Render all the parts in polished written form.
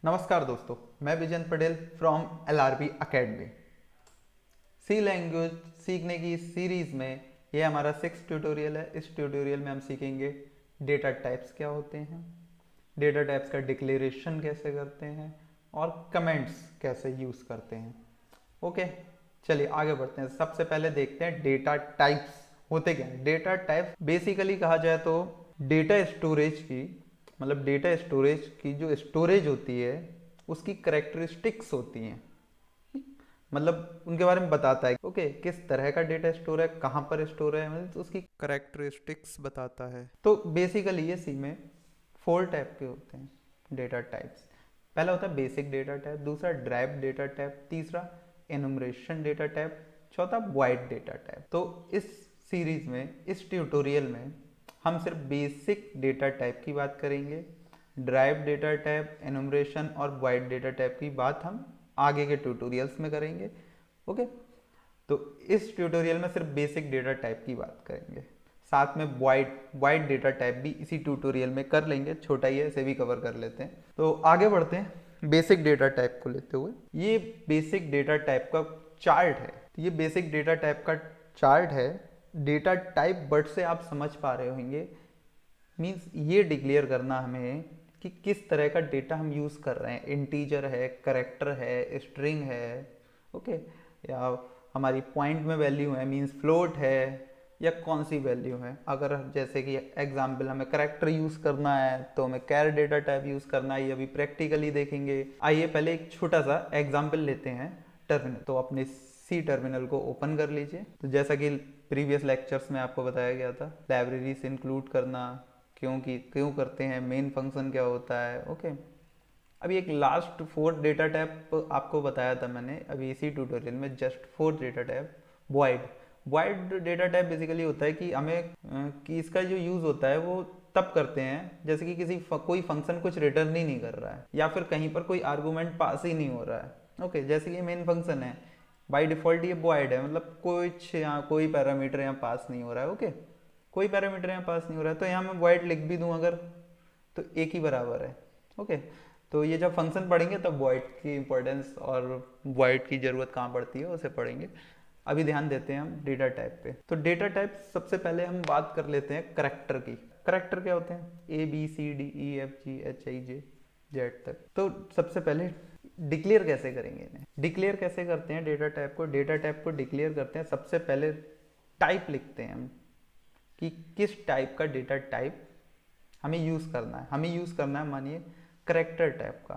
नमस्कार दोस्तों, मैं Vijan Patel from LRB academy. C language सीखने की इस सीरीज़ में ये हमारा 6th ट्यूटोरियल है। इस ट्यूटोरियल में हम सीखेंगे डेटा टाइप्स क्या होते हैं, डेटा टाइप्स का डिक्लेरेशन कैसे करते हैं और कमेंट्स कैसे यूज़ करते हैं। ओके, चलिए आगे बढ़ते हैं। सबसे पहले देखते हैं डेटा टाइप्स होते क्या हैं। डेटा टाइप बेसिकली कहा जाए तो डेटा स्टोरेज की, मतलब डेटा स्टोरेज की जो स्टोरेज होती है उसकी करेक्टरिस्टिक्स होती हैं, मतलब उनके बारे में बताता है। ओके, किस तरह का डेटा स्टोर है, कहाँ पर स्टोर है, मतलब उसकी करेक्टरिस्टिक्स बताता है। तो बेसिकली ये सी में 4 टाइप के होते हैं डेटा टाइप्स। पहला होता है बेसिक डेटा टाइप, दूसरा ड्राइव डेटा टाइप, तीसरा एनुमरेशन डेटा टाइप, चौथा वाइड डेटा टाइप। तो इस सीरीज में, इस ट्यूटोरियल में हम सिर्फ बेसिक डेटा टाइप की बात करेंगे। ड्राइव डेटा टाइप, एनुमरेशन और वाइड डेटा टाइप की बात हम आगे के ट्यूटोरियल्स में करेंगे। ओके, तो इस ट्यूटोरियल में सिर्फ बेसिक डेटा टाइप की बात करेंगे, साथ में वाइड डेटा टाइप भी इसी ट्यूटोरियल में कर लेंगे। छोटा ही है, इसे भी कवर कर लेते हैं। तो आगे बढ़ते हैं बेसिक डेटा टाइप को लेते हुए। ये बेसिक डेटा टाइप का चार्ट है। ये बेसिक डेटा टाइप का चार्ट है। डेटा टाइप वर्ड से आप समझ पा रहे होंगे, मीन्स ये डिक्लेयर करना हमें कि किस तरह का डेटा हम यूज़ कर रहे हैं। इंटीजर है, करेक्टर है, स्ट्रिंग है, ओके, या हमारी पॉइंट में वैल्यू है, मीन्स फ्लोट है, या कौन सी वैल्यू है। अगर जैसे कि एग्जाम्पल हमें करेक्टर यूज़ करना है तो हमें कैर डेटा टाइप यूज़ करना है, ये अभी प्रैक्टिकली देखेंगे। आइए पहले एक छोटा सा एग्जाम्पल लेते हैं। टर्मिनल, तो अपने सी टर्मिनल को ओपन कर लीजिए। तो जैसा कि प्रीवियस लेक्चर्स में आपको बताया गया था, लाइब्रेरी से इंक्लूड करना क्यों करते हैं, मेन फंक्शन क्या होता है। ओके, अभी एक लास्ट 4 डेटा टाइप आपको बताया था मैंने अभी इसी ट्यूटोरियल में, just 4 data type. Wide data type basically होता है कि हमें कि इसका जो यूज़ होता है वो तब करते हैं जैसे कि कोई फंक्शन कुछ रिटर्न ही नहीं कर रहा है, या फिर कहीं पर कोई आर्गूमेंट पास ही नहीं हो रहा है। ओके, जैसे कि मेन फंक्शन है, बाय डिफॉल्ट ये वॉइड है, मतलब कुछ यहाँ कोई पैरामीटर यहाँ पास नहीं हो रहा है। ओके, कोई पैरामीटर यहाँ पास नहीं हो रहा है, तो यहाँ मैं वॉइड लिख भी दूँ अगर, तो एक ही बराबर है। ओके, तो ये जब फंक्शन पढ़ेंगे तब वॉइड की इंपॉर्टेंस और वॉइड की ज़रूरत कहाँ पड़ती है उसे पढ़ेंगे। अभी ध्यान देते हैं हम डेटा टाइप पे। तो डेटा टाइप सबसे पहले हम बात कर लेते हैं करेक्टर की। करेक्टर क्या होते हैं? ABCDEFGHIJZ तक। तो सबसे पहले डिक्लेयर कैसे करेंगे इन्हें? डिक्लेयर कैसे करते हैं डेटा टाइप को? डेटा टाइप को डिक्लेयर करते हैं, सबसे पहले टाइप लिखते हैं हम कि किस टाइप का डेटा टाइप हमें यूज़ करना है। हमें यूज़ करना है, मानिए करेक्टर टाइप का।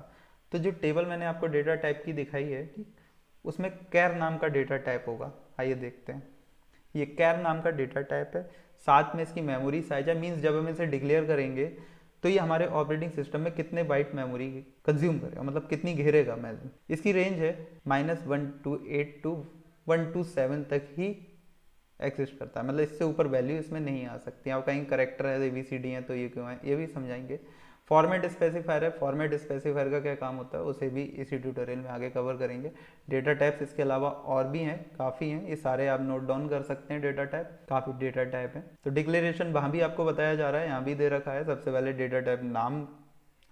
तो जो टेबल मैंने आपको डेटा टाइप की दिखाई है, ठीक, उसमें कैर नाम का डेटा टाइप होगा। आइए देखते हैं। ये कैर नाम का डेटा टाइप है, साथ में इसकी मेमोरी साइज है। मीन्स जब हम इसे डिक्लेयर करेंगे तो ये हमारे ऑपरेटिंग सिस्टम में कितने बाइट मेमोरी कंज्यूम करेगा, मतलब कितनी घेरेगा मेमोरी। इसकी रेंज है -128 टू 127 तक ही एग्जिस्ट करता है, मतलब इससे ऊपर वैल्यू इसमें नहीं आ सकती। आप कहीं करेक्टर है, ABCD है, तो ये क्यों है ये भी समझाएंगे। फॉर्मेट स्पेसिफायर है। फॉर्मेट स्पेसिफायर का क्या काम होता है उसे भी इसी ट्यूटोरियल में आगे कवर करेंगे। डेटा टाइप्स इसके अलावा और भी हैं, काफ़ी हैं, ये सारे आप नोट डाउन कर सकते हैं। डेटा टाइप, काफ़ी डेटा टाइप है। तो डिक्लेरेशन वहाँ भी आपको बताया जा रहा है, यहाँ भी दे रखा है। सबसे पहले डेटा टाइप नाम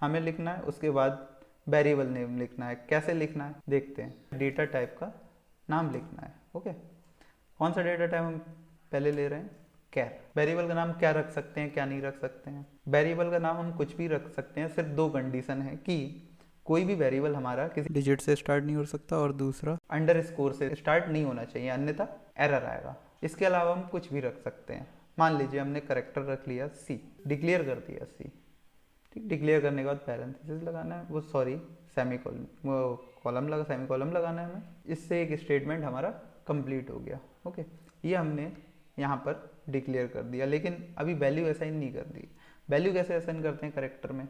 हमें लिखना है, उसके बाद वेरिएबल नेम लिखना है। कैसे लिखना है देखते हैं। डेटा टाइप का नाम लिखना है। ओके, कौन सा डेटा टाइप हम पहले ले रहे हैं? कैर। वेरिएबल का नाम क्या रख सकते हैं, क्या नहीं रख सकते हैं? वेरिएबल का नाम हम कुछ भी रख सकते हैं, सिर्फ 2 कंडीशन है कि कोई भी वेरिएबल हमारा किसी डिजिट से स्टार्ट नहीं हो सकता और दूसरा अंडरस्कोर से स्टार्ट नहीं होना चाहिए, अन्यथा एरर आएगा। इसके अलावा हम कुछ भी रख सकते हैं। मान लीजिए हमने करेक्टर रख लिया C, डिक्लेयर कर दिया C, ठीक। डिक्लेयर करने के बाद पैरेंथेसिस लगाना है, वो सॉरी सेमीकोलन, वो कॉलम लगा, सेमीकोलन लगाना है हमें। इससे एक स्टेटमेंट हमारा कंप्लीट हो गया। ओके, ये हमने यहाँ पर डिक्लेयर कर दिया, लेकिन अभी वैल्यू असाइन नहीं कर दी। वैल्यू कैसे असाइन करते हैं करेक्टर में?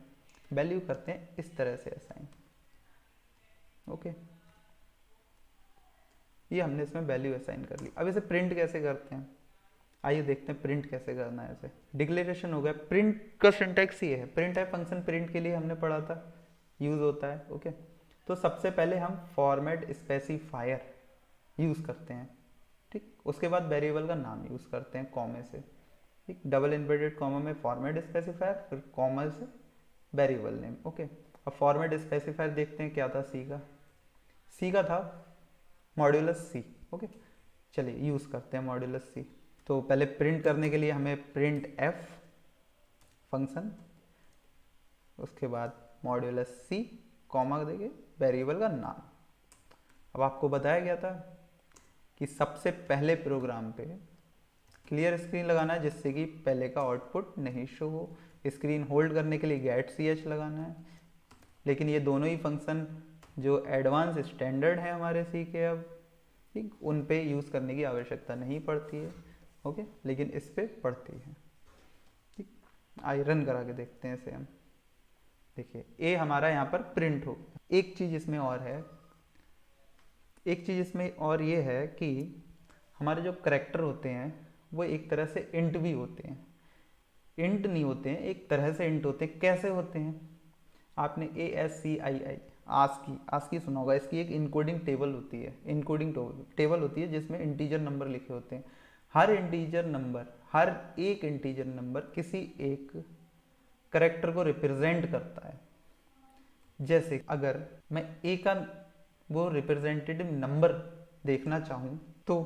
वैल्यू करते हैं इस तरह से असाइन। ओके, ये हमने इसमें वैल्यू असाइन कर ली। अब इसे प्रिंट कैसे करते हैं, आइए देखते हैं प्रिंट कैसे करना है इसे। डिक्लेरेशन हो गया। प्रिंट का सिंटैक्स ये है, प्रिंट है फंक्शन प्रिंट के लिए हमने पढ़ा था, यूज होता है। ओके, तो सबसे पहले हम फॉर्मेट स्पेसिफायर यूज करते हैं, ठीक। उसके बाद वेरिएबल का नाम यूज करते हैं कॉमे से, ठीक। डबल इन्वर्टेड कॉमा में फॉर्मेट स्पेसिफायर, फिर कॉमा से वेरिएबल नेम। ओके, अब फॉर्मेट स्पेसिफायर देखते हैं क्या था सी का था मॉड्यूलस सी। ओके, चलिए यूज़ करते हैं मॉड्यूलस सी। तो पहले प्रिंट करने के लिए हमें प्रिंट एफ फंक्शन, उसके बाद मॉड्यूलस सी कॉमा देके वेरिएबल का नाम। अब आपको बताया गया था कि सबसे पहले प्रोग्राम पे क्लियर स्क्रीन लगाना है जिससे कि पहले का आउटपुट नहीं शो हो। स्क्रीन होल्ड करने के लिए गेट सी एच लगाना है। लेकिन ये दोनों ही फंक्शन जो एडवांस स्टैंडर्ड है हमारे सी के, अब ठीक उन पे यूज़ करने की आवश्यकता नहीं पड़ती है। ओके, लेकिन इस पे पड़ती है। ठीक, आइए रन करा के देखते हैं इसे हम। देखिए ए हमारा यहाँ पर प्रिंट हो। एक चीज़ इसमें और है, एक चीज़ इसमें और ये है कि हमारे जो करैक्टर होते हैं वो एक तरह से इंट भी होते हैं। इंट नहीं होते हैं, एक तरह से इंट होते हैं। कैसे होते हैं? आपने ASCII आस्की सुना होगा। इसकी एक इनकोडिंग टेबल होती है, इनकोडिंग टेबल होती है जिसमें इंटीजर नंबर लिखे होते हैं। हर एक इंटीजर नंबर किसी एक करैक्टर को रिप्रेजेंट करता है। जैसे अगर मैं ए का वो रिप्रेजेंटेटिव नंबर देखना चाहूँ तो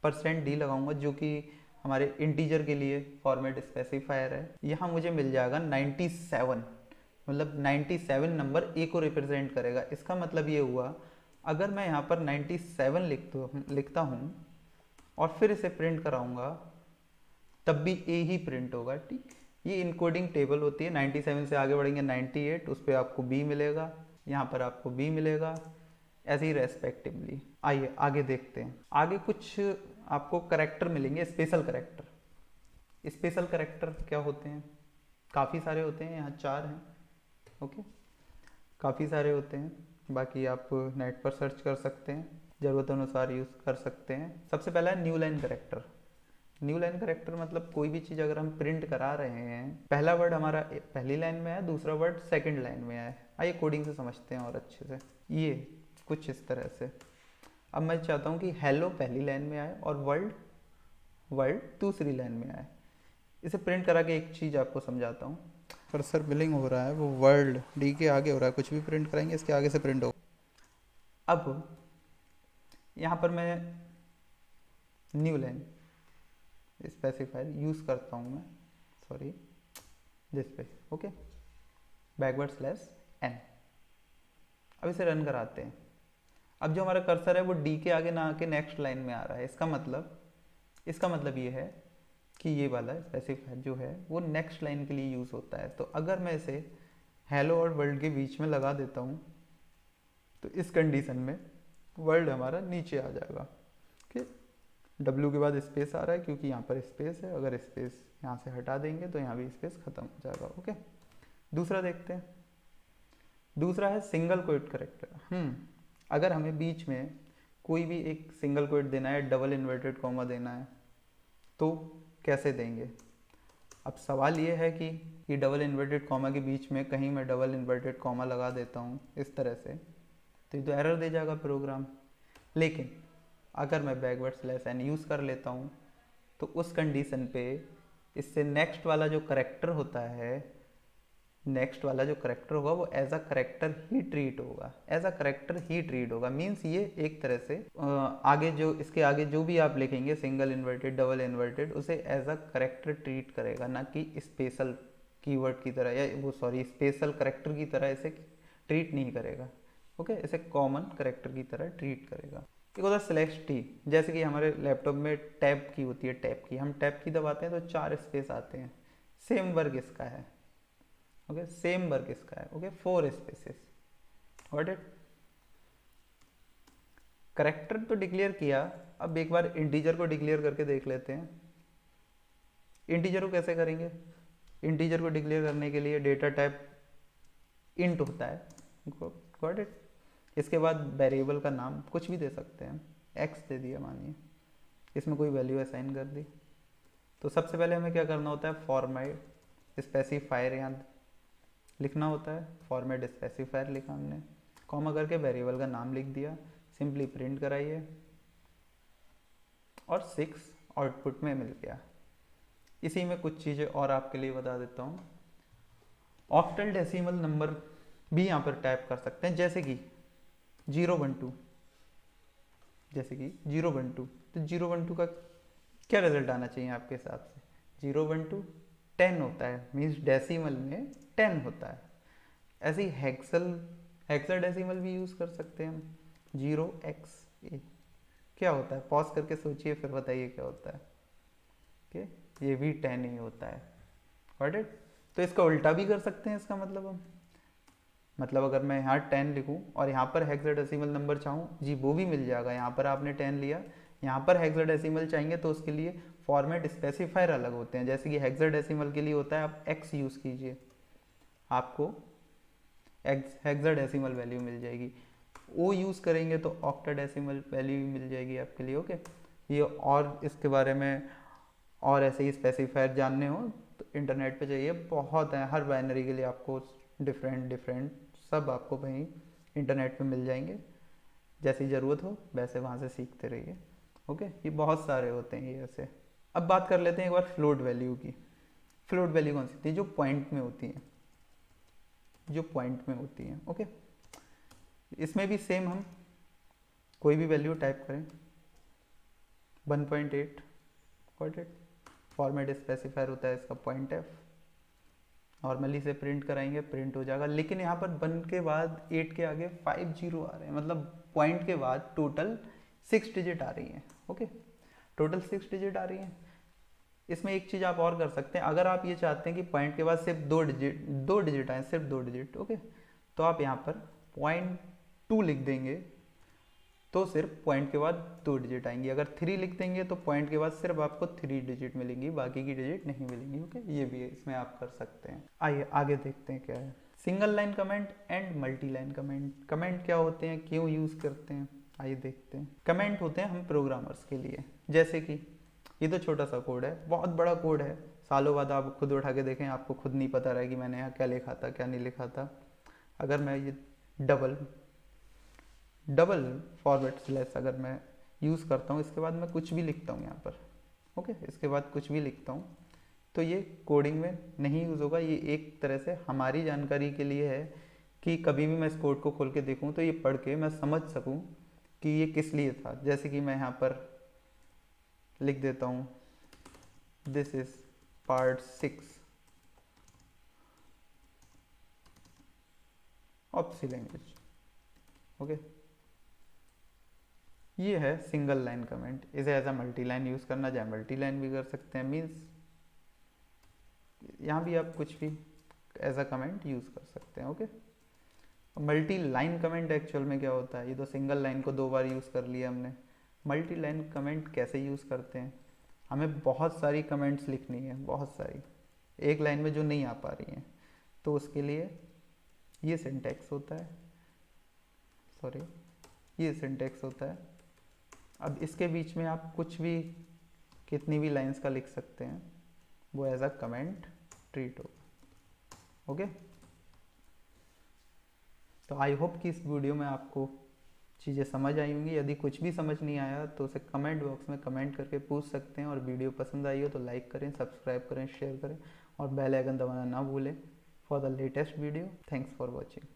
%d लगाऊंगा, जो कि हमारे इंटीजर के लिए फॉर्मेट स्पेसिफायर है। यहाँ मुझे मिल जाएगा 97, मतलब 97 नंबर ए को रिप्रेजेंट करेगा। इसका मतलब ये हुआ अगर मैं यहाँ पर 97 लिखता हूँ और फिर इसे प्रिंट कराऊंगा तब भी ए ही प्रिंट होगा। ठीक, ये इनकोडिंग टेबल होती है। 97 से आगे बढ़ेंगे 98, उस पर आपको बी मिलेगा, यहाँ पर आपको बी मिलेगा, ऐसे ही रेस्पेक्टिवली। आइए आगे देखते हैं। आगे कुछ आपको करैक्टर मिलेंगे, स्पेशल करैक्टर। स्पेशल करैक्टर क्या होते हैं? काफ़ी सारे होते हैं, यहाँ 4 हैं। ओके, काफ़ी सारे होते हैं, बाकी आप नेट पर सर्च कर सकते हैं, ज़रूरत अनुसार यूज़ कर सकते हैं। सबसे पहला है new line character. New line character मतलब कोई भी चीज़ अगर हम प्रिंट करा रहे हैं, पहला वर्ड हमारा पहली लाइन में है, दूसरा वर्ड सेकंड लाइन में है। आइए कोडिंग से समझते हैं और अच्छे से। ये कुछ इस तरह से। अब मैं चाहता हूँ कि हेलो पहली लाइन में आए और वर्ल्ड दूसरी लाइन में आए। इसे प्रिंट करा के एक चीज़ आपको समझाता हूँ। कर्सर बिलिंग हो रहा है, वो वर्ल्ड डी के आगे हो रहा है, कुछ भी प्रिंट कराएंगे इसके आगे से प्रिंट होगा। अब यहाँ पर मैं न्यू लाइन स्पेसिफायर यूज़ करता हूँ मैं, सॉरी दिस पे। Okay, /n। अब इसे रन कराते हैं। अब जो हमारा कर्सर है वो डी के आगे ना आके नेक्स्ट लाइन में आ रहा है। इसका मतलब ये है कि ये वाला स्पेसिफायर जो है वो नेक्स्ट लाइन के लिए यूज़ होता है। तो अगर मैं इसे हेलो और वर्ल्ड के बीच में लगा देता हूँ तो इस कंडीशन में वर्ल्ड हमारा नीचे आ जाएगा। W के बाद स्पेस आ रहा है क्योंकि यहाँ पर स्पेस है। अगर स्पेस यहाँ से हटा देंगे तो यहाँ भी स्पेस खत्म हो जाएगा। ओके, दूसरा देखते हैं। दूसरा है सिंगल क्वोट करैक्टर। अगर हमें बीच में कोई भी एक सिंगल क्वोट देना है, डबल इन्वर्टेड कॉमा देना है, तो कैसे देंगे? अब सवाल ये है कि डबल इन्वर्टेड कॉमा के बीच में कहीं मैं डबल इन्वर्टेड कॉमा लगा देता हूँ इस तरह से, तो ये तो एरर दे जाएगा प्रोग्राम। लेकिन अगर मैं /n यूज़ कर लेता हूँ तो उस कंडीशन पे इससे नेक्स्ट वाला जो करैक्टर होता है, नेक्स्ट वाला जो करैक्टर होगा वो एज अ करैक्टर ही ट्रीट होगा। मीन्स ये एक तरह से आगे जो इसके आगे जो भी आप लिखेंगे सिंगल इन्वर्टेड, डबल इन्वर्टेड, उसे एज अ करैक्टर ट्रीट करेगा, ना कि स्पेशल कीवर्ड की तरह, या वो सॉरी स्पेशल करैक्टर की तरह इसे ट्रीट नहीं करेगा। ओके, इसे कॉमन करैक्टर की तरह ट्रीट करेगा। एक होता है सेलेक्ट टी, जैसे कि हमारे लैपटॉप में टैब की होती है, टैब की हम टैब की दबाते हैं तो 4 स्पेस आते हैं। सेम वर्क इसका है। ओके, सेम वर्क इसका है। Okay, 4 spaces. Got it? Character तो डिक्लेयर किया, अब एक बार इंटीजर को डिक्लेयर करके देख लेते हैं। इंटीजर को कैसे करेंगे? इंटीजर को डिक्लेयर करने के लिए डेटा टाइप इंट होता है। Got it? इसके बाद वेरिएबल का नाम कुछ भी दे सकते हैं, एक्स दे दिया मानिए, इसमें कोई वैल्यू असाइन कर दी। तो सबसे पहले हमें क्या करना होता है? फॉर्मेट स्पेसिफायर यहाँ लिखना होता है। फॉर्मेट स्पेसिफायर लिखा हमने, कॉमा करके वेरिएबल का नाम लिख दिया, सिंपली प्रिंट कराइए और 6 आउटपुट में मिल गया। इसी में कुछ चीज़ें और आपके लिए बता देता हूँ। ऑक्टल डेसिमल नंबर भी यहाँ पर टाइप कर सकते हैं, जैसे कि 012, जैसे कि 012, तो 012 का क्या रिजल्ट आना चाहिए आपके हिसाब से? 012 10 होता है, मीन्स डेसिमल में 10 होता है। ऐसे ही हेक्साडेसिमल भी यूज़ कर सकते हैं हम, 0x, क्या होता है? पॉज करके सोचिए फिर बताइए क्या होता है। ओके, ये भी 10 ही होता है। Got it? तो इसका उल्टा भी कर सकते हैं, इसका मतलब हम, मतलब अगर मैं यहाँ 10 लिखूँ और यहाँ पर हेक्साडेसिमल नंबर चाहूँ, जी वो भी मिल जाएगा। यहाँ पर आपने 10 लिया, यहाँ पर हेक्साडेसिमल चाहिए तो उसके लिए फॉर्मेट स्पेसिफायर अलग होते हैं। जैसे कि हेक्साडेसिमल के लिए होता है, आप x यूज़ कीजिए, आपको हेक्साडेसिमल वैल्यू मिल जाएगी। ओ यूज़ करेंगे तो ऑक्टाडेसिमल वैल्यू भी मिल जाएगी आपके लिए। ओके, ये और इसके बारे में और ऐसे ही स्पेसिफायर जानने हो तो इंटरनेट पे जाइए, बहुत है। हर बाइनरी के लिए आपको डिफरेंट सब आपको वहीं इंटरनेट पे मिल जाएंगे। जैसी ज़रूरत हो वैसे वहाँ से सीखते रहिए। ओके, ये बहुत सारे होते हैं ये ऐसे। अब बात कर लेते हैं एक बार फ्लोट वैल्यू की। फ्लोट वैल्यू कौन सी होती है? जो पॉइंट में होती हैं, जो पॉइंट में होती हैं। ओके, इसमें भी सेम हम कोई भी वैल्यू टाइप करें, 1.8, गॉट इट? फॉर्मेट स्पेसिफायर होता है इसका पॉइंट एफ, नॉर्मली से प्रिंट कराएंगे, प्रिंट हो जाएगा। लेकिन यहाँ पर 1 के बाद 8 के आगे 5 जीरो आ रहे हैं, मतलब पॉइंट के बाद टोटल 6 डिजिट आ रही हैं। ओके, टोटल 6 डिजिट आ रही हैं। इसमें एक चीज़ आप और कर सकते हैं, अगर आप ये चाहते हैं कि पॉइंट के बाद सिर्फ 2 डिजिट आए, सिर्फ 2 डिजिट, ओके, तो आप यहाँ पर 0.2 लिख देंगे तो सिर्फ पॉइंट के बाद 2 डिजिट आएंगी। अगर 3 लिख देंगे तो पॉइंट के बाद सिर्फ आपको 3 डिजिट मिलेंगी, बाकी की डिजिट नहीं मिलेंगी। ओके, ये भी है, इसमें आप कर सकते हैं। आइए आगे देखते हैं क्या है। Single line comment and multi line comment. Comment क्या होते हैं, क्यों यूज़ करते हैं, आइए देखते हैं। कमेंट होते हैं हम प्रोग्रामर्स के लिए, जैसे कि ये तो छोटा सा कोड है, बहुत बड़ा कोड है, सालों बाद आप खुद उठा के देखें, आपको खुद नहीं पता रहा कि मैंने यहाँ क्या लिखा था क्या नहीं लिखा था। अगर मैं ये डबल फॉरवर्ड स्लैश अगर मैं यूज़ करता हूँ, इसके बाद मैं कुछ भी लिखता हूँ यहाँ पर, ओके, इसके बाद कुछ भी लिखता हूँ, तो ये कोडिंग में नहीं यूज़ होगा। ये एक तरह से हमारी जानकारी के लिए है कि कभी भी मैं इस कोड को खोल के देखूँ तो ये पढ़ के मैं समझ सकूँ कि ये किस लिए था। जैसे कि मैं यहाँ पर लिख देता हूँ, this is part 6 of C language. Okay, ये है सिंगल लाइन कमेंट। इसे as a multi line use करना चाहे मल्टी लाइन भी कर सकते हैं, मीन्स यहाँ भी आप कुछ भी एज अ कमेंट यूज़ कर सकते हैं। Okay, multi line comment actual में क्या होता है? ये तो सिंगल लाइन को 2 बार यूज़ कर लिया हमने। मल्टी लाइन कमेंट कैसे यूज़ करते हैं? हमें बहुत सारी कमेंट्स लिखनी है, बहुत सारी, एक लाइन में जो नहीं आ पा रही हैं, तो उसके लिए ये सिंटैक्स होता है, सॉरी, ये सिंटैक्स होता है। अब इसके बीच में आप कुछ भी, कितनी भी लाइंस का लिख सकते हैं, वो एज अ कमेंट ट्रीट होगा। ओके, तो आई होप कि इस वीडियो में आपको चीज़ें समझ आई होंगी। यदि कुछ भी समझ नहीं आया तो उसे कमेंट बॉक्स में कमेंट करके पूछ सकते हैं। और वीडियो पसंद आई हो तो लाइक करें, सब्सक्राइब करें, शेयर करें और बेल आइकन दबाना ना भूलें for the latest video. Thanks for watching.